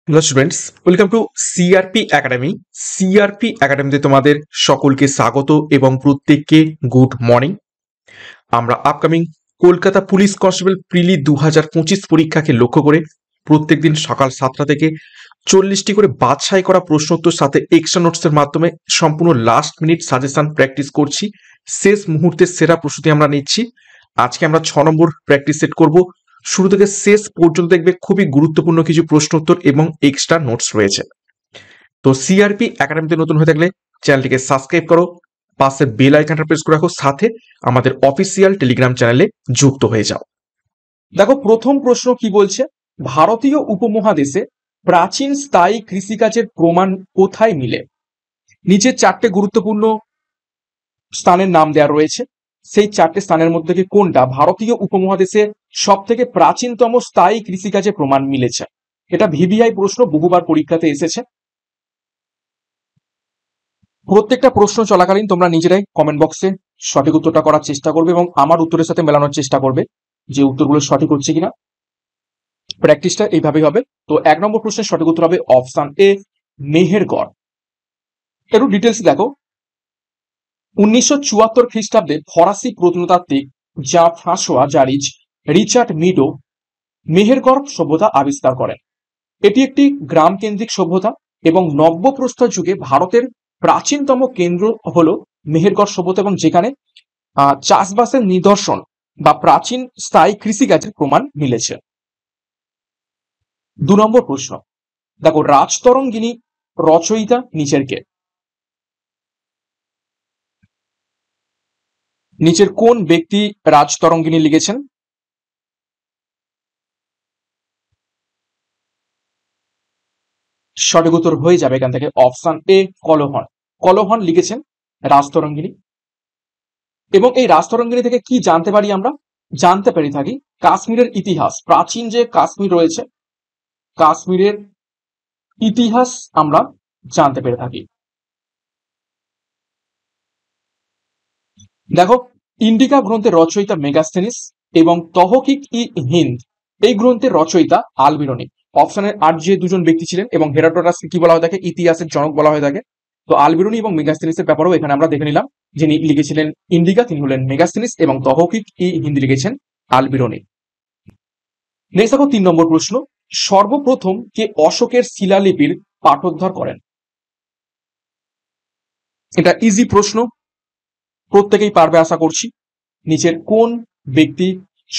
Hello students, welcome to CRP academy. CRP একাডেমিতে তোমাদের সকলকে স্বাগত এবং প্রত্যেককে গুড মর্নিং। আমরা upcoming Kolkata police constable prelim 2025 পরীক্ষাকে লক্ষ্য করে প্রত্যেকদিন সকাল 7টা থেকে 40টি করে বাছাই করা প্রশ্নোত্তর সাথে এক্সট্রা নোটসের মাধ্যমে সম্পূর্ণ লাস্ট মিনিট সাজেশন প্র্যাকটিস করছি। শেষ মুহূর্তের সেরা প্রস্তুতি আমরা নিচ্ছি। আজকে আমরা 6 নম্বর প্র্যাকটিস সেট করব। শুরু থেকে শেষ পর্যন্ত দেখবে খুবই গুরুত্বপূর্ণ কিছু প্রশ্নোত্তর এবং এক্সট্রা নোটস রয়েছে। তো সিআরপি একাডেমিতে নতুন হয়ে থাকলে চ্যানেলটিকে সাবস্ক্রাইব করো, পাশে বেল আইকনটা প্রেস করে রাখো, সাথে আমাদের অফিসিয়াল টেলিগ্রাম চ্যানেলে যুক্ত হয়ে যাও। দেখো প্রথম প্রশ্ন কি বলছে, ভারতীয় উপমহাদেশে প্রাচীন স্থায়ী কৃষিকাজের প্রমাণ কোথায় মিলে? নিচে 4টে গুরুত্বপূর্ণ স্থানের নাম দেওয়া রয়েছে, সেই 4টে স্থানের মধ্যে থেকে কোনটা ভারতীয় উপমহাদেশে সব থেকে প্রাচীনতম স্থায়ী কৃষিকাজে প্রমাণ মিলেছে? এটা ভিভিআই প্রশ্ন, বহুবার পরীক্ষাতে এসেছে। প্রত্যেকটা প্রশ্ন চলাকালীন তোমরা নিজেরাই কমেন্ট বক্সে সঠিক উত্তরটা করার চেষ্টা করবে এবং আমার উত্তরের সাথে মেলানোর চেষ্টা করবে যে উত্তরগুলো সঠিক হচ্ছে কিনা। প্র্যাকটিসটা এইভাবেই হবে। তো 1 নম্বর প্রশ্নের সঠিক উত্তর হবে অপশন এ, মেহেরগড়। একটু ডিটেলস দেখো। 1974 খ্রিস্টাব্দে ফরাসি প্রত্নতাত্ত্বিক যা ফ্রাঁসোয়া জারিজ রিচার্ড মিডো মেহেরগড় সভ্যতা আবিষ্কার করেন। এটি একটি গ্রাম কেন্দ্রিক সভ্যতা এবং নব্যপ্রস্তর যুগে ভারতের প্রাচীনতম কেন্দ্র হলো মেহেরগড় সভ্যতা, এবং যেখানে চাষবাসের নিদর্শন বা প্রাচীন স্থায়ী কৃষিকাজের প্রমাণ মিলেছে। 2 নম্বর প্রশ্ন দেখো, রাজতরঙ্গিনী রচয়িতা নিচের কে? নিচের কোন ব্যক্তি রাজতরঙ্গিনী লিখেছেন? সঠিক উত্তর হয়ে যাবে এখান থেকে অপশন এ, কলহন। কলহন লিখেছেন রাজতরঙ্গিনী। এবং এই রাজতরঙ্গিনী থেকে কি জানতে পারি আমরা? জানতে পারি থাকি কাশ্মীরের ইতিহাস, প্রাচীন যে কাশ্মীর রয়েছে কাশ্মীরের ইতিহাস আমরা জানতে পেরে থাকি। দেখো, ইন্ডিকা গ্রন্থের রচয়িতা মেগাস্থেনিস এবং তহকিক ই হিন্দ এই গ্রন্থের রচয়িতা আলবিরনি। অপশনের 8 যে দুজন ব্যক্তি ছিলেন এবং হেরাডোটাসকে কি বলা হয়ে থাকে? ইতিহাসের জনক বলা হয়ে থাকে। তো আলবিরনি এবং মেগাস্থেনিসের ব্যাপারেও এখানে আমরা দেখে নিলাম। যিনি লিখেছিলেন ইন্ডিকা তিনি হলেন মেগাস্থেনিস এবং তহকিক ই হিন্দ লিখেছেন আলবিরনি। নেক্সট দেখো 3 নম্বর প্রশ্ন, সর্বপ্রথম কে অশোকের শিলালিপির পাঠোদ্ধার করেন? এটা ইজি প্রশ্ন, প্রত্যেকেই পারবে আশা করছি। নিচের কোন ব্যক্তি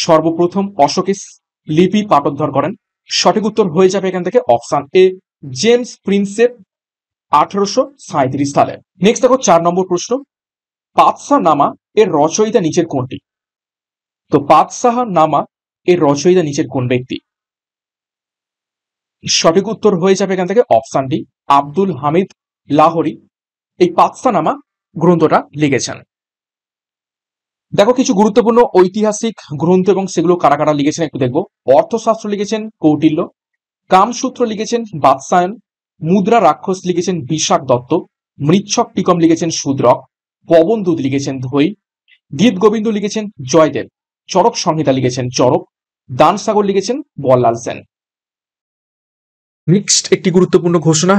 সর্বপ্রথম অশোকের লিপি পাঠোদ্ধার করেন? সঠিক উত্তর হয়ে যাবে এখান থেকে অপশন এ, জেমস প্রিন্সেপ 1837 সালে। নেক্সট দেখো 4 নম্বর প্রশ্ন, পাতশাহ নামা এর রচয়িতা নিচের কোনটি? তো পাতশাহ নামা এর রচয়িতা নিচের কোন ব্যক্তি? সঠিক উত্তর হয়ে যাবে এখান থেকে অপশন ডি, আব্দুল হামিদ লাহোরি এই পাতশাহ নামা গ্রন্থটা লিখেছেন। দেখো কিছু গুরুত্বপূর্ণ ঐতিহাসিক গ্রন্থ এবং সেগুলো কারা কারা লিখেছেন একটু দেখবো। অর্থশাস্ত্র লিখেছেন কৌটিল্য, কামসূত্র লিখেছেন বাৎসায়ন, মুদ্রা রাক্ষস লিখেছেন বিশাখ দত্ত, মৃচ্ছক টিকম লিখেছেন শূদ্রক, পবনদূত লিখেছেন ধৈ, গীত গোবিন্দ লিখেছেন জয়দেব, চরক সংহিতা লিখেছেন চরক, দানসাগর লিখেছেন বল্লাল সেন। নেক্সট একটি গুরুত্বপূর্ণ ঘোষণা,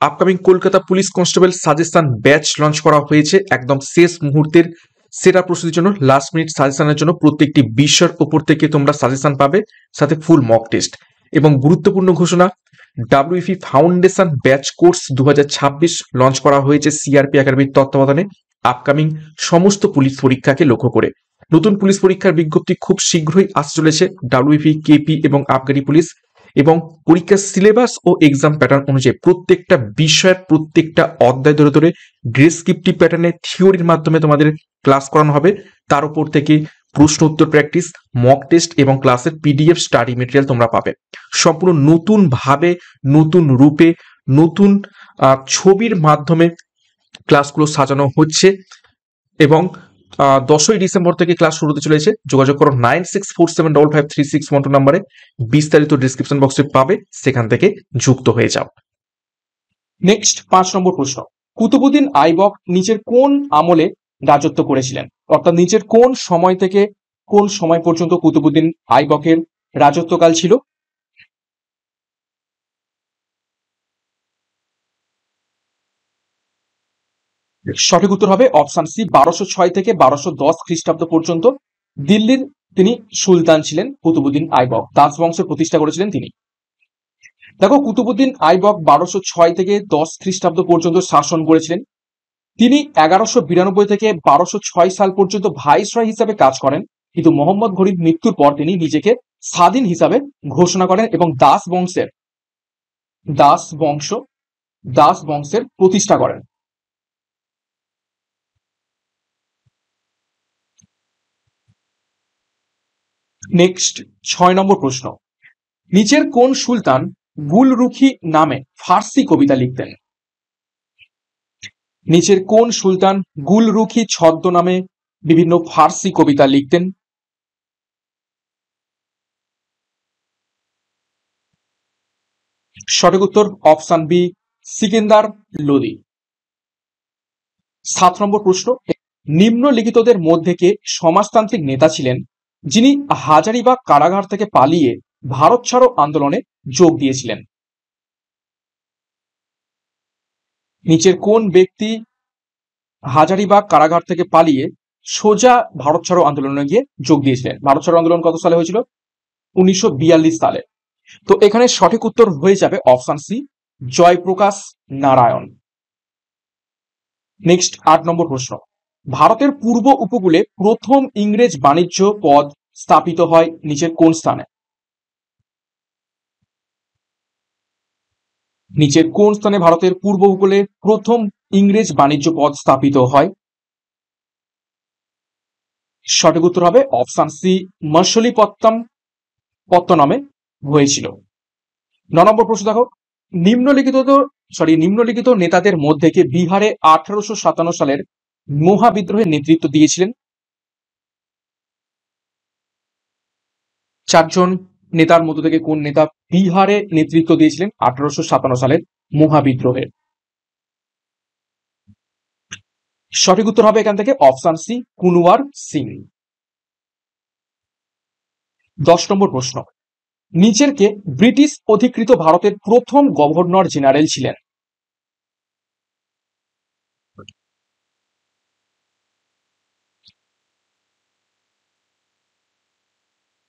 upcoming Kolkata police constable suggestion batch launch করা হয়েছে। একদম শেষ মুহূর্তের সেরা প্রস্তুতির জন্য, লাস্ট মিনিট সাজেশনের জন্য প্রত্যেকটি বিষয়ের ওপর থেকে তোমরা সাজেশন পাবে, সাথে ফুল মক টেস্ট। এবং গুরুত্বপূর্ণ ঘোষণা, WP foundation batch course 2026 launch করা হয়েছে সিআরপি একাডেমির তত্ত্বাবধানে আপকামিং সমস্ত পুলিশ পরীক্ষাকে লক্ষ্য করে। নতুন পুলিশ পরীক্ষার বিজ্ঞপ্তি খুব শীঘ্রই আসতে চলেছে ডাব্লিউপি, কেপি এবং আবগারি পুলিশ, এবং পরীক্ষার সিলেবাস ও এক্সাম প্যাটার্ন অনুযায়ী প্রত্যেকটা বিষয়ের প্রত্যেকটা অধ্যায় ধরে ধরে ডেসক্রিপটিভ প্যাটার্নে থিওরির মাধ্যমে তোমাদের ক্লাস করানো হবে। তার উপর থেকে প্রশ্ন উত্তর প্র্যাকটিস, মক টেস্ট এবং ক্লাসের পিডিএফ স্টাডি মেটেরিয়াল তোমরা পাবে। সম্পূর্ণ নতুন ভাবে, নতুন রূপে, নতুন ছবির মাধ্যমে ক্লাসগুলো সাজানো হচ্ছে এবং 10ই ডিসেম্বর থেকে ক্লাস শুরু হতে চলেছে। যোগাযোগ করো 9647553612 নম্বরে, বিস্তারিত ডিসক্রিপশন বক্সে পাবে, সেখান থেকে যুক্ত হয়ে যাও। নেক্সট 5 নম্বর প্রশ্ন, কুতুবুদ্দিন আইবক নিচের কোন আমলে রাজত্ব করেছিলেন? অর্থাৎ নিচের কোন সময় থেকে কোন সময় পর্যন্ত কুতুবুদ্দিন আইবকের রাজত্বকাল ছিল? সঠিক উত্তর হবে অপশন সি 1206 থেকে 1210 খ্রিস্টাব্দ পর্যন্ত দিল্লির তিনি সুলতান ছিলেন কুতুবুদ্দিন আইবক। দাস বংশের প্রতিষ্ঠা করেছিলেন তিনি। দেখো কুতুবুদ্দিন আইবক 1206 থেকে 10 খ্রিস্টাব্দ পর্যন্ত শাসন করেছিলেন। তিনি 1192 থেকে 1206 সাল পর্যন্ত ভাইসরয় হিসাবে কাজ করেন, কিন্তু মোহাম্মদ ঘুরির মৃত্যুর পর তিনি নিজেকে স্বাধীন হিসাবে ঘোষণা করেন এবং দাস বংশের প্রতিষ্ঠা করেন। নেক্সট 6 নম্বর প্রশ্ন, নিচের কোন সুলতান গুলরুখি নামে ফার্সি কবিতা লিখতেন? নিচের কোন সুলতান গুলরুখি ছদ্মনামে বিভিন্ন ফার্সি কবিতা লিখতেন? সঠিক উত্তর অপশন বি সিকেন্দার লোদি। 7 নম্বর প্রশ্ন, নিম্নলিখিতদের মধ্যে কে সমাজতান্ত্রিক নেতা ছিলেন যিনি হাজারিবাগ কারাগার থেকে পালিয়ে ভারত ছাড়ো আন্দোলনে যোগ দিয়েছিলেন? নিচের কোন ব্যক্তি হাজারিবাগ কারাগার থেকে পালিয়ে সোজা ভারত ছাড়ো আন্দোলনে গিয়ে যোগ দিয়েছিলেন? ভারত ছাড়ো আন্দোলন কত সালে হয়েছিল? 1942 সালে। তো এখানে সঠিক উত্তর হয়ে যাবে option C Jayaprakash Narayan. Next 8 নম্বর প্রশ্ন, ভারতের পূর্ব উপকূলে প্রথম ইংরেজ বাণিজ্য পথ স্থাপিত হয় নিচের কোন স্থানে? নিচের কোন স্থানে ভারতের পূর্ব উপকূলে প্রথম ইংরেজ বাণিজ্য পথ স্থাপিত হয়? সঠিক উত্তর হবে অপশন সি মছলিপত্তনমে হয়েছিল। 9 নম্বর প্রশ্ন দেখো, নিম্নলিখিত নেতাদের মধ্যে কে বিহারে 1857 সালের মহাবিদ্রোহের নেতৃত্ব দিয়েছিলেন? 4 জন নেতার মধ্য থেকে কোন নেতা বিহারে নেতৃত্ব দিয়েছিলেন 1857 সালের মহাবিদ্রোহের? সঠিক উত্তর হবে এখান থেকে অপশন সি কুনওয়ার সিং। 10 নম্বর প্রশ্ন, নিচের কে ব্রিটিশ অধিকৃত ভারতের প্রথম গভর্নর জেনারেল ছিলেন?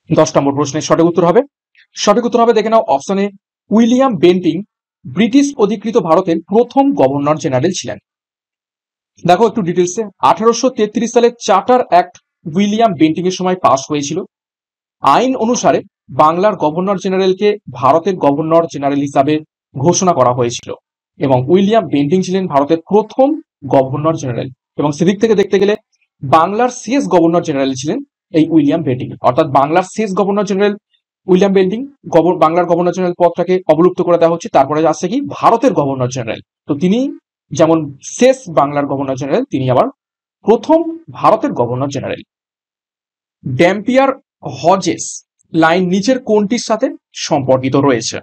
দশ নম্বর প্রশ্নের সঠিক উত্তর হবে দেখে নাও option A William Bentinck British অধিকৃত ভারতের প্রথম গভর্নর জেনারেল ছিলেন। দেখো একটু ডিটেলসে, 1833 সালে চার্টার অ্যাক্ট উইলিয়াম বেন্টিং এর সময় পাস হয়েছিল। আইন অনুসারে বাংলার গভর্নর জেনারেলকে ভারতের গভর্নর জেনারেল হিসাবে ঘোষণা করা হয়েছিল এবং উইলিয়াম বেন্টিং ছিলেন ভারতের প্রথম গভর্নর জেনারেল, এবং সেদিক থেকে দেখতে গেলে বাংলার শেষ গভর্নর জেনারেল ছিলেন এই উইলিয়াম বেন্টিং। অর্থাৎ বাংলার শেষ গভর্নর জেনারেল উইলিয়াম বেন্টিং, বাংলার গভর্নর জেনারেল পদটাকে অবলুপ্ত করে দেওয়া হচ্ছে, তারপরে আসছে কি ভারতের গভর্নর জেনারেল। তো তিনি যেমন শেষ বাংলার গভর্নর জেনারেল, তিনি আবার প্রথম ভারতের গভর্নর জেনারেল। ড্যাম্পিয়ার হজেস লাইন নিচের কোনটির সাথে সম্পর্কিত রয়েছে?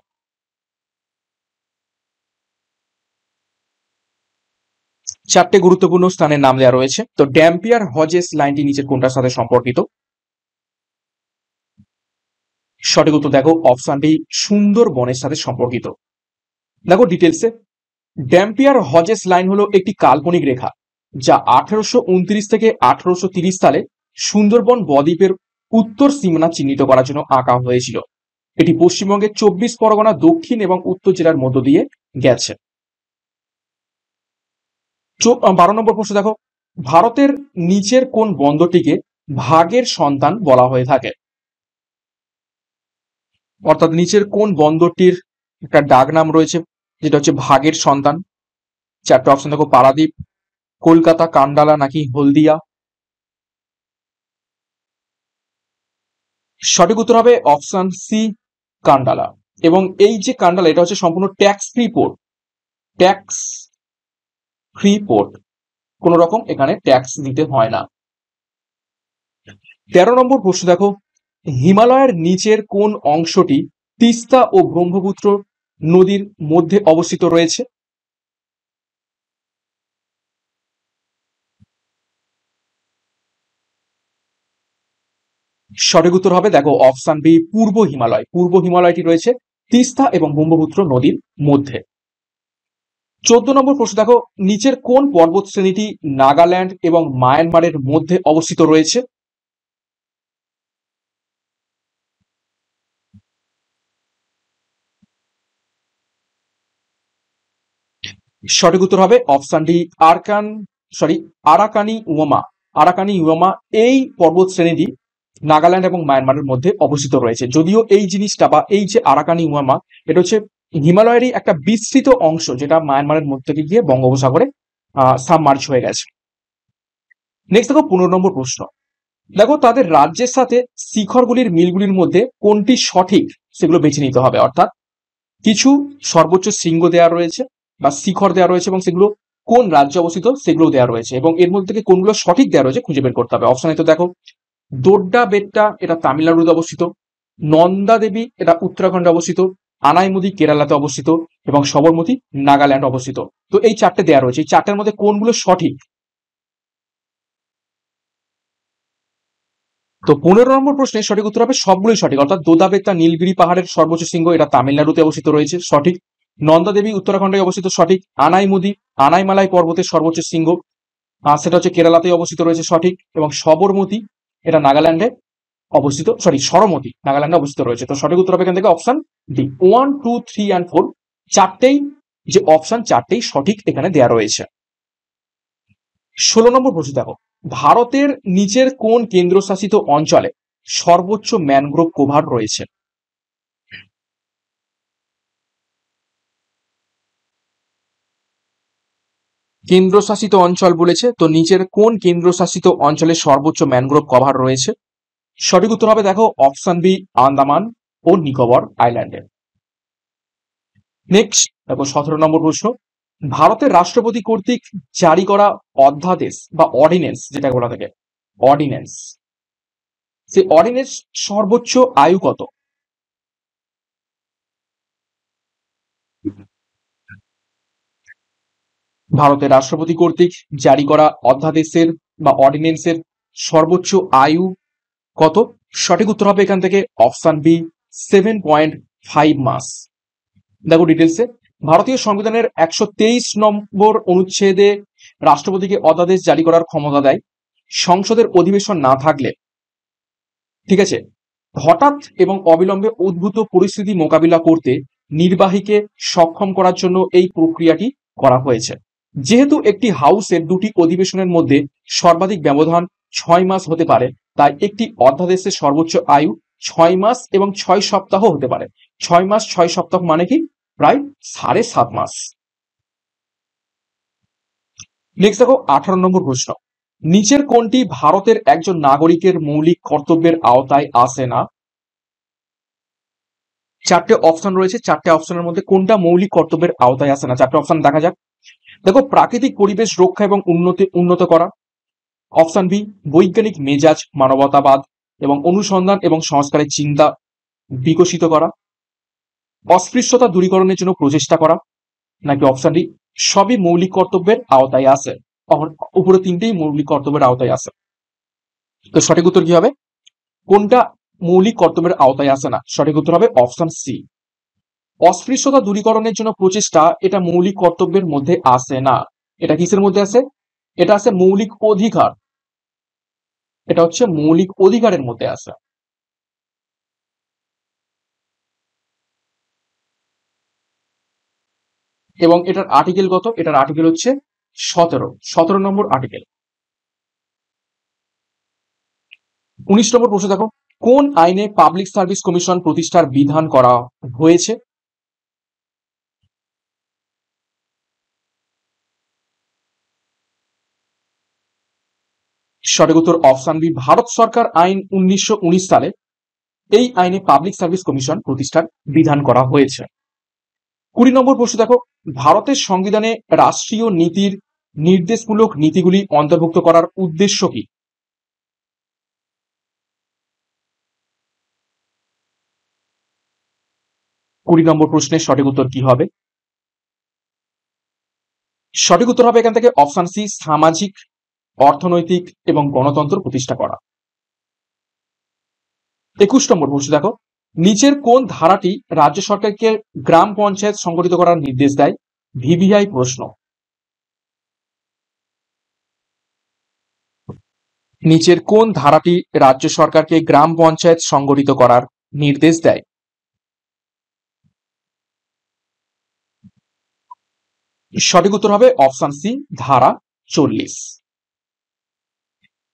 চারটে গুরুত্বপূর্ণ স্থানের নাম দেওয়া রয়েছে। তো ড্যাম্পিয়ার হজেস লাইনটি নিচের কোনটার সাথে সম্পর্কিত? সঠিক উত্তর দেখো অপশন ডি সুন্দরবনের সাথে সম্পর্কিত। দেখো ডিটেলসে, ড্যাম্পিয়ার হজেস লাইন হলো একটি কাল্পনিক রেখা যা 1829 থেকে 1830 সালে সুন্দরবন বদ্বীপের উত্তর সীমানা চিহ্নিত করার জন্য আঁকা হয়েছিল। এটি পশ্চিমবঙ্গের 24 পরগনা, দক্ষিণ এবং উত্তর জেলার মধ্য দিয়ে গেছে। 12 নম্বর প্রশ্ন দেখো, ভারতের নিচের কোন বন্দরটিকে ভাগের সন্তান বলা হয়ে থাকে? অর্থাৎ নিচের কোন বন্দরটির একটা ডাক নাম রয়েছে যেটা হচ্ছে ভাগের সন্তান? চারটে অপশন দেখো, পারাদ্বীপ, কলকাতা, কান্ডালা নাকি হলদিয়া? সঠিক উত্তর হবে অপশন সি কান্ডালা। এবং এই যে কান্ডালা, এটা হচ্ছে সম্পূর্ণ ট্যাক্স ফ্রি পোর্ট, কোন রকম এখানে ট্যাক্স দিতে হয় না। 13 নম্বর প্রশ্ন দেখো, হিমালয়ের নিচের কোন অংশটি তিস্তা ও ব্রহ্মপুত্র নদীর মধ্যে অবস্থিত রয়েছে? সঠিক উত্তর হবে দেখো অপশন বি পূর্ব হিমালয়। পূর্ব হিমালয়টি রয়েছে তিস্তা এবং ব্রহ্মপুত্র নদীর মধ্যে। 14 নম্বর প্রশ্ন দেখো, নিচের কোন পর্বত শ্রেণীটি নাগাল্যান্ড এবং মায়ানমারের মধ্যে অবস্থিত রয়েছে? সঠিক উত্তর হবে অপশন ডি, আরাকানি উমা। আরাকানি উমা এই পর্বত শ্রেণীটি নাগাল্যান্ড এবং মায়ানমারের মধ্যে অবস্থিত রয়েছে। যদিও এই জিনিসটা বা এই যে আরাকানি উমা, এটা হচ্ছে হিমালয়েরই একটা বিস্তৃত অংশ, যেটা মায়ানমারের মধ্যে থেকে গিয়ে বঙ্গোপসাগরে সাবমার্জ হয়ে গেছে। নেক্সট দেখো 15 নম্বর প্রশ্ন। দেখো, তাদের রাজ্যের সাথে শিখরগুলির মিলগুলির মধ্যে কোনটি সঠিক সেগুলো বেছে নিতে হবে। অর্থাৎ কিছু সর্বোচ্চ শৃঙ্গ দেওয়া রয়েছে বা শিখর দেওয়া রয়েছে এবং সেগুলো কোন রাজ্যে অবস্থিত সেগুলো দেওয়া রয়েছে, এবং এর মধ্যে থেকে কোনগুলো সঠিক দেওয়া রয়েছে খুঁজে বের করতে হবে। অপশনে তো দেখো, দোড্ডা বেট্টা এটা তামিলনাড়ুতে অবস্থিত, নন্দা দেবী এটা উত্তরাখণ্ডে অবস্থিত, আনাইমুদি কেরালাতে অবস্থিত এবং সবরমতী নাগাল্যান্ড অবস্থিত। তো এই চারটে দেওয়া রয়েছে, এই চারটের মধ্যে কোনগুলো সঠিক? তো 15 নম্বর প্রশ্নের সঠিক উত্তর হবে সবগুলোই সঠিক। অর্থাৎ দোদাবেত্তা নীলগিরি পাহাড়ের সর্বোচ্চ শৃঙ্গ এটা তামিলনাড়ুতে অবস্থিত রয়েছে, সঠিক। নন্দা দেবী উত্তরাখণ্ডে অবস্থিত, সঠিক। আনাইমুদি আনাইমালাই পর্বতের সর্বোচ্চ শৃঙ্গ সেটা হচ্ছে কেরালাতে অবস্থিত রয়েছে, সঠিক। এবং সবরমতী এটা নাগাল্যান্ডে অবস্থিত, সরমতী নাগাল্যান্ডে অবস্থিত রয়েছে। তো সঠিক উত্তর হবে এখান থেকে অপশন ডি। 1, 2, 3 and 4 চারটেই যে অপশন, চারটেই সঠিক এখানে দেওয়া রয়েছে। 16 নম্বর প্রশ্ন দেখো, ভারতের নিচের কোন কেন্দ্রশাসিত অঞ্চলে সর্বোচ্চ ম্যানগ্রোভ কভার রয়েছে? কেন্দ্রশাসিত অঞ্চল বলেছে, তো নিচের কোন কেন্দ্রশাসিত অঞ্চলে সর্বোচ্চ ম্যানগ্রোভ কভার রয়েছে? সঠিক উত্তর হবে দেখো অপশন বি, আন্দামান ও নিকোবর আইল্যান্ডে। নেক্সট দেখো 17 নম্বর প্রশ্ন, ভারতের রাষ্ট্রপতি কর্তৃক জারি করা অধ্যাদেশ বা অর্ডিন্যান্স, যেটা বলা থাকে অর্ডিন্যান্স, সেই অর্ডিন্যান্স সর্বোচ্চ আয়ু কত? ভারতের রাষ্ট্রপতি কর্তৃক জারি করা অধ্যাদেশের বা অর্ডিন্যান্সের সর্বোচ্চ আয়ু কত? সঠিক উত্তর হবে এখান থেকে অপশন বি, 7.5 মাস। দেখো ডিটেলসে, ভারতীয় সংবিধানের 123 নম্বর অনুচ্ছেদে রাষ্ট্রপতিকে অধ্যাদেশ জারি করার ক্ষমতা দেয় সংসদের অধিবেশন না থাকলে, ঠিক আছে, হঠাৎ এবং অবিলম্বে উদ্ভূত পরিস্থিতি মোকাবিলা করতে নির্বাহীকে সক্ষম করার জন্য এই প্রক্রিয়াটি করা হয়েছে। যেহেতু একটি হাউসের দুটি অধিবেশনের মধ্যে সর্বাধিক ব্যবধান 6 মাস হতে পারে, তাই একটি অধ্যাদেশের সর্বোচ্চ আয়ু 6 মাস এবং 6 সপ্তাহ হতে পারে। 6 মাস 6 সপ্তাহ মানে কি প্রায় 7.5 মাস। নেক্সট দেখো 18 নম্বর প্রশ্ন, নিচের কোনটি ভারতের একজন নাগরিকের মৌলিক কর্তব্যের আওতায় আসে না? চারটে অপশন রয়েছে, চারটে অপশনের মধ্যে কোনটা মৌলিক কর্তব্যের আওতায় আসে না? চারটে অপশন দেখা যাক। দেখো, প্রাকৃতিক পরিবেশ রক্ষা এবং উন্নত করা। অপশন বি, বৈজ্ঞানিক মেজাজ মানবতাবাদ এবং অনুসন্ধান এবং সংস্কারের চিন্তা বিকশিত করা। অস্পৃশ্যতা দূরীকরণের জন্য প্রচেষ্টা করা। নাকি অপশন ডি, সবই মৌলিক কর্তব্যের আওতায় আসে। উপরে তিনটেই মৌলিক কর্তব্যের আওতায় আসে। তো সঠিক উত্তর কি হবে? কোনটা মৌলিক কর্তব্যের আওতায় আসে না? সঠিক উত্তর হবে অপশন সি, অস্পৃশ্যতা দূরীকরণের জন্য প্রচেষ্টা, এটা মৌলিক কর্তব্যের মধ্যে আসে না। এটা কিসের মধ্যে আসে? এটা আছে মৌলিক অধিকার, এটা হচ্ছে মৌলিক অধিকারের মধ্যে আসে। এবং এটার আর্টিকেল কত? এটার আর্টিকেল হচ্ছে 17 নম্বর আর্টিকেল। 19 নম্বর প্রশ্ন দেখো, কোন আইনে পাবলিক সার্ভিস কমিশন প্রতিষ্ঠার বিধান করা হয়েছে? সঠিক উত্তর অপশন বি, ভারত সরকার আইন 1919 সালে এই আইনে পাবলিক সার্ভিস কমিশন প্রতিষ্ঠার বিধান করা হয়েছে। 20 নম্বর প্রশ্ন দেখো, ভারতের সংবিধানে রাষ্ট্রীয় নীতির নির্দেশমূলক নীতিগুলি অন্তর্ভুক্ত করার উদ্দেশ্য কি? 20 নম্বর প্রশ্নের সঠিক উত্তর কি হবে? সঠিক উত্তর হবে এখান থেকে অপশন সি, সামাজিক, অর্থনৈতিক এবং গণতন্ত্র প্রতিষ্ঠা করা। 21 নম্বর প্রশ্ন দেখো, নিচের কোন ধারাটি রাজ্য সরকারকে গ্রাম পঞ্চায়েত সংগঠিত করার নির্দেশ দেয়? ভিভিআই প্রশ্ন। নিচের কোন ধারাটি রাজ্য সরকারকে গ্রাম পঞ্চায়েত সংগঠিত করার নির্দেশ দেয়? সঠিক উত্তর হবে অপশন সি, ধারা 40।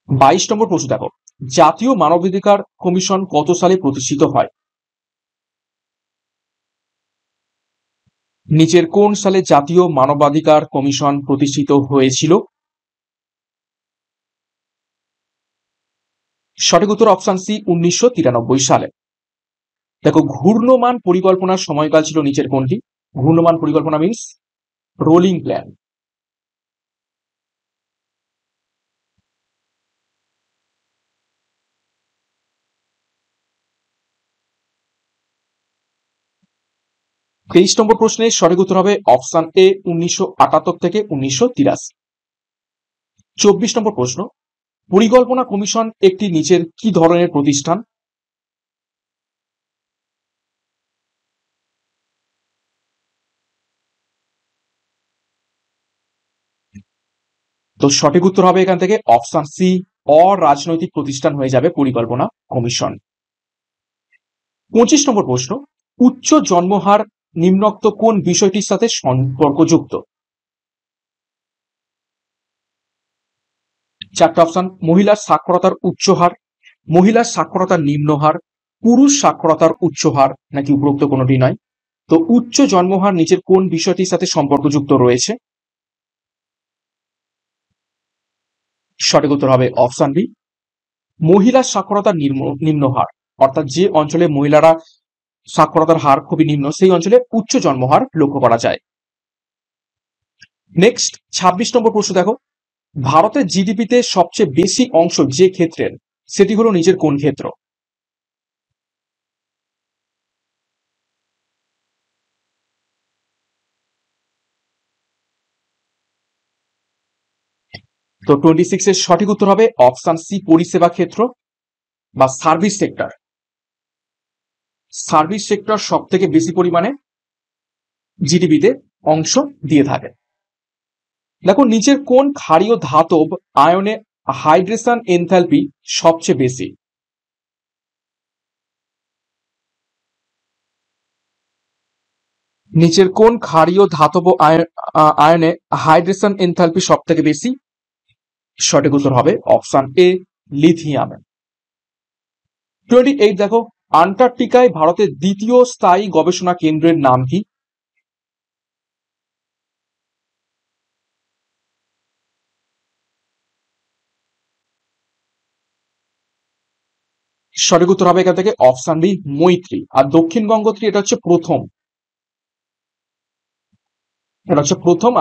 22 নম্বর প্রশ্ন দেখো, জাতীয় মানবাধিকার কমিশন কত সালে প্রতিষ্ঠিত হয়? নিচের কোন সালে জাতীয় মানবাধিকার কমিশন প্রতিষ্ঠিত হয়েছিল? সঠিক উত্তর অপশন সি, 1993 সালে। দেখো, ঘূর্ণমান পরিকল্পনার সময়কাল ছিল নিচের কোনটি? ঘূর্ণমান পরিকল্পনা মিন্স রোলিং প্ল্যান। তেইশ নম্বর প্রশ্নের সঠিক উত্তর হবে অপশন এ, 1978 থেকে 1983। 24 নম্বর প্রশ্ন, পরিকল্পনা কমিশন একটি নিচের কি ধরনের প্রতিষ্ঠান? তো সঠিক উত্তর হবে এখান থেকে অপশন সি, অরাজনৈতিক প্রতিষ্ঠান হয়ে যাবে পরিকল্পনা কমিশন। 25 নম্বর প্রশ্ন, উচ্চ জন্মহার নিম্নোক্ত কোন বিষয়টির সাথে সম্পর্কযুক্ত? চারটা অপশন, মহিলার সাক্ষরতার উচ্চ হার, মহিলার সাক্ষরতার নিম্ন হার, পুরুষ সাক্ষরতার উচ্চ হার, নাকি উপরোক্ত কোনোটি নয়। তো উচ্চ জন্মহার নিচের কোন বিষয়টির সাথে সম্পর্কযুক্ত রয়েছে? সঠিক উত্তর হবে অপশন বি, মহিলার সাক্ষরতার নিম্ন হার। অর্থাৎ যে অঞ্চলে মহিলারা সাক্ষরতার হার খুবই নিম্ন, সেই অঞ্চলে উচ্চ জন্মহার লক্ষ্য করা যায়। নেক্সট 26 নম্বর প্রশ্ন দেখো, ভারতের জিডিপিতে সবচেয়ে বেশি অংশ যে ক্ষেত্রের, সেটি হলো নিচের কোন ক্ষেত্র? তো 26 এর সঠিক উত্তর হবে অপশন সি, পরিষেবা ক্ষেত্র বা সার্ভিস সেক্টর। সার্ভিস সেক্টর সব থেকে বেশি পরিমাণে জিডিপিতে অংশ দিয়ে থাকে। দেখো, নিচের কোন ক্ষারীয় ধাতব আয়নে হাইড্রেশন এনথালপি সবচেয়ে বেশি? নিচের কোন ক্ষারীয় ধাতব আয়নে হাইড্রেশন এনথালপি সব থেকে বেশি? সঠিক উত্তর হবে অপশন এ, লিথিয়াম। 28 দেখো, আন্টার্কটিকায় ভারতের দ্বিতীয় স্থায়ী গবেষণা কেন্দ্রের নাম কি? সঠিক উত্তর হবে এখান থেকে অপশন বি, মৈত্রী। আর দক্ষিণ গঙ্গোত্রী এটা হচ্ছে প্রথম,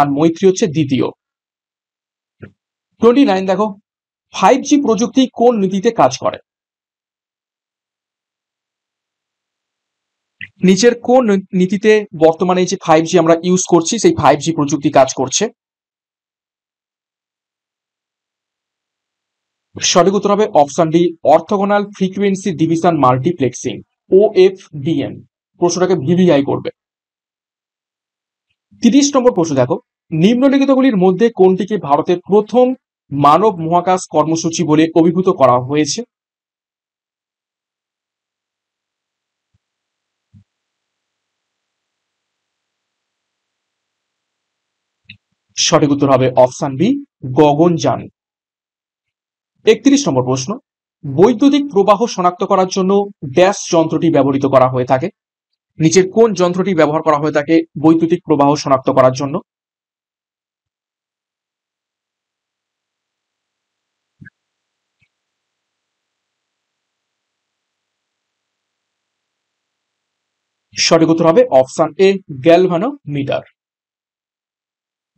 আর মৈত্রী হচ্ছে দ্বিতীয়। 29 দেখো, 5G প্রযুক্তি কোন নীতিতে কাজ করে? নিচের কোন নীতিতে বর্তমানে যে 5G আমরা ইউজ করছি, সেই 5G প্রযুক্তি কাজ করছে? সঠিক উত্তর হবে option D, orthogonal frequency division multiplexing, OFDM। প্রশ্নটাকে ভিভিআই করবে। 30 নম্বর প্রশ্ন দেখো, নিম্নলিখিতগুলির মধ্যে কোনটিকে ভারতের প্রথম মানব মহাকাশ কর্মসূচি বলে অভিভূত করা হয়েছে? সঠিক উত্তর হবে অপশন বি, গগনযান। 31 নম্বর প্রশ্ন, বৈদ্যুতিক প্রবাহ শনাক্ত করার জন্য ড্যাশ যন্ত্রটি ব্যবহৃত করা হয়ে থাকে? নিচের কোন যন্ত্রটি ব্যবহার করা হয়ে থাকে বৈদ্যুতিক প্রবাহ শনাক্ত করার জন্য? সঠিক উত্তর হবে অপশন এ, গ্যালভানোমিটার।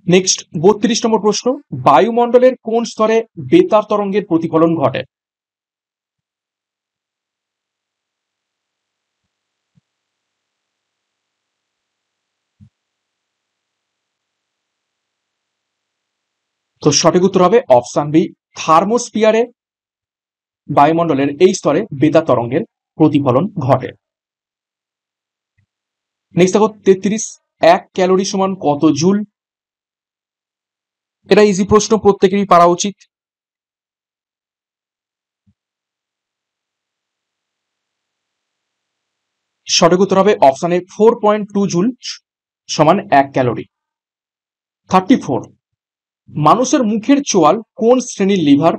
নেক্সট 32 নম্বর প্রশ্ন, বায়ুমণ্ডলের কোন স্তরে বেতার তরঙ্গের প্রতিফলন ঘটে? তো সঠিক উত্তর হবে অপশন বি, থার্মোস্ফিয়ারে বায়ুমণ্ডলের এই স্তরে বেতার তরঙ্গের প্রতিফলন ঘটে। নেক্সট দেখো 33, 1 ক্যালোরি সমান কত জুল? এটা ইজি প্রশ্ন, প্রত্যেকেরই পারা উচিত। সঠিক উত্তর হবে অপশন এ 4.2 জুল সমান 1 ক্যালোরি। 34, মানুষের মুখের চোয়াল কোন শ্রেণীর লিভার?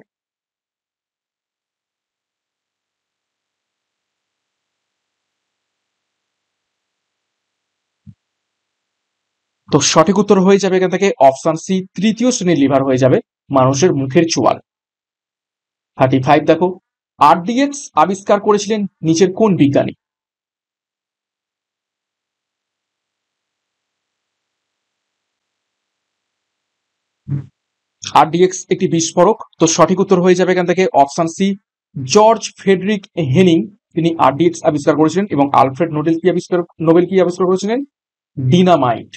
তো সঠিক উত্তর হয়ে যাবে এখান থেকে অপশন সি, তৃতীয় শ্রেণীর লিভার হয়ে যাবে মানুষের মুখের চোয়াল। 35 দেখো, আরডিএক্স আবিষ্কার করেছিলেন নিচের কোন বিজ্ঞানী? আরডিএক্স একটি বিস্ফোরক। তো সঠিক উত্তর হয়ে যাবে এখান থেকে option C, George Frederick Henning, তিনি আরডিএক্স আবিষ্কার করেছিলেন। এবং আলফ্রেড নোবেল কি আবিষ্কার করেছিলেন? ডিনামাইট।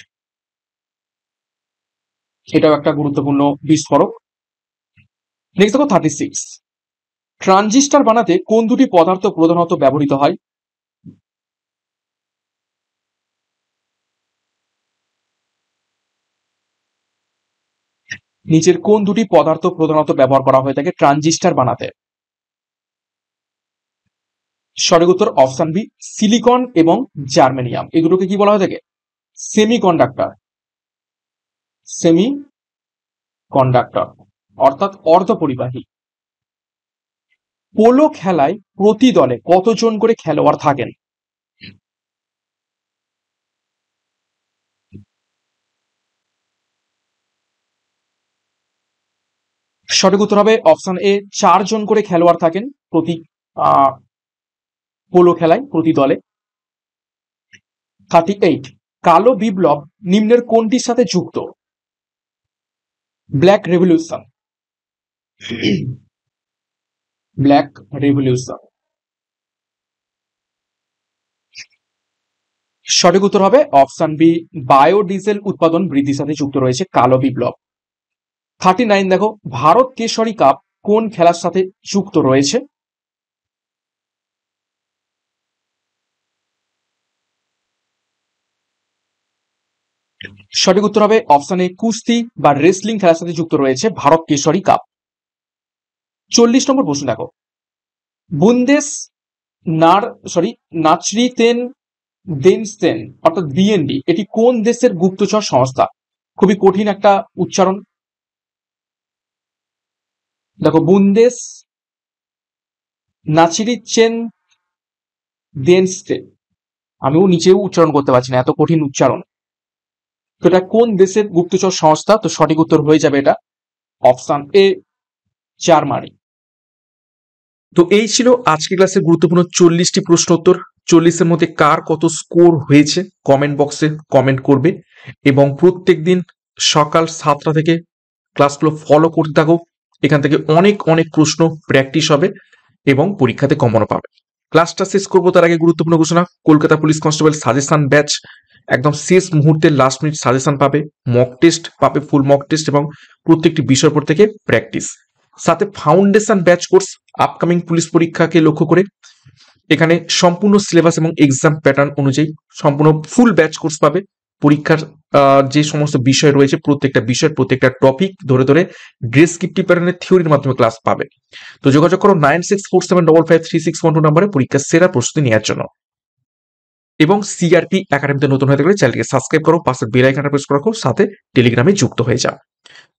এটাও একটা গুরুত্বপূর্ণ বিস্ফোরক। নেক্সট দেখো 36, ট্রানজিস্টর বানাতে কোন দুটি পদার্থ প্রধানত ব্যবহৃত হয়? নিচের কোন দুটি পদার্থ প্রধানত ব্যবহার করা হয়ে থাকে ট্রানজিস্টর বানাতে? সঠিক উত্তর অপশন বি, সিলিকন এবং জার্মেনিয়াম। এই দুটোকে কি বলা হয়ে থাকে? সেমিকন্ডাক্টর। সেমিকন্ডাক্টর অর্থাৎ অর্ধপরিবাহী। পোলো খেলায় প্রতি দলে কতজন করে খেলোয়াড় থাকেন? সঠিক উত্তর হবে অপশন এ, 4 জন করে খেলোয়াড় থাকেন প্রতি পোলো খেলায় প্রতি দলে। 38, কালো বিপ্লব নিম্নের কোনটির সাথে যুক্ত? Black revolution. Black revolution. সঠিক উত্তর হবে অপশন বি, বায়োডিজেল উৎপাদন বৃদ্ধির সাথে যুক্ত রয়েছে কালো বিপ্লব। 39 দেখো, ভারত কেশরী কাপ কোন খেলার সাথে যুক্ত রয়েছে? সঠিক উত্তর হবে অপশন এ, কুস্তি বা রেসলিং খেলার সাথে যুক্ত রয়েছে ভারত কেশরী কাপ। 40 নম্বর প্রশ্ন দেখো, বুন্দেস নাচরিতেন দেনস্তেন অর্থাৎ বিএনডি, এটি কোন দেশের গুপ্তচর সংস্থা? খুবই কঠিন একটা উচ্চারণ। দেখো, বুন্দেস নাচিরিচেন দেনস্তেন, আমিও নিচেও উচ্চারণ করতে পারছি না, এত কঠিন উচ্চারণ। তো এটা কোন দেশের গুপ্তচর সংস্থা? তো সঠিক উত্তর হয়ে যাবে এটা অপশন এ, জার্মানি। তো এই ছিল আজকে ক্লাসের গুরুত্বপূর্ণ 40টি প্রশ্ন উত্তর। 40-এর মধ্যে কার কত স্কোর হয়েছে কমেন্ট বক্সে কমেন্ট করবে, এবং প্রত্যেক দিন সকাল 7টা থেকে ক্লাসগুলো ফলো করতে থাকো। এখান থেকে অনেক অনেক প্রশ্ন প্র্যাকটিস হবে এবং পরীক্ষাতে কমনও পাবে। ক্লাসটা শেষ করবো তার আগে গুরুত্বপূর্ণ ঘোষণা, Kolkata police constable suggestion batch একদম শেষ মুহূর্তে লাস্ট মিনিট সাজেশন পাবে, মক টেস্ট পাবে, ফুল মক টেস্ট এবং প্রত্যেকটি বিষয়ের উপর থেকে প্র্যাকটিস, সাথে foundation batch course upcoming police পরীক্ষাকে লক্ষ্য করে। এখানে সম্পূর্ণ সিলেবাস এবং এক্সাম প্যাটার্ন অনুযায়ী সম্পূর্ণ ফুল ব্যাচ কোর্স পাবে। পরীক্ষার যে সমস্ত বিষয় রয়েছে প্রত্যেকটা বিষয়ের প্রত্যেকটা টপিক ধরে ধরে ডেসক্রিপটিভ প্যাটার্নের থিওরির মাধ্যমে ক্লাস পাবে। তো যোগাযোগ করো 9647553612 নম্বরে পরীক্ষার সেরা প্রস্তুতি নেওয়ার জন্য। এবং সিআরপি একাডেমিতে নতুন হয়ে থাকলে চ্যানেলকে সাবস্ক্রাইব করো, পাশের বেল আইকনটা প্রেস করো, সাথে টেলিগ্রামে যুক্ত হয়ে যাও।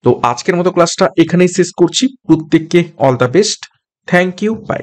তো আজকের মতো ক্লাসটা এখানেই শেষ করছি। প্রত্যেককে all the best, thank you, by.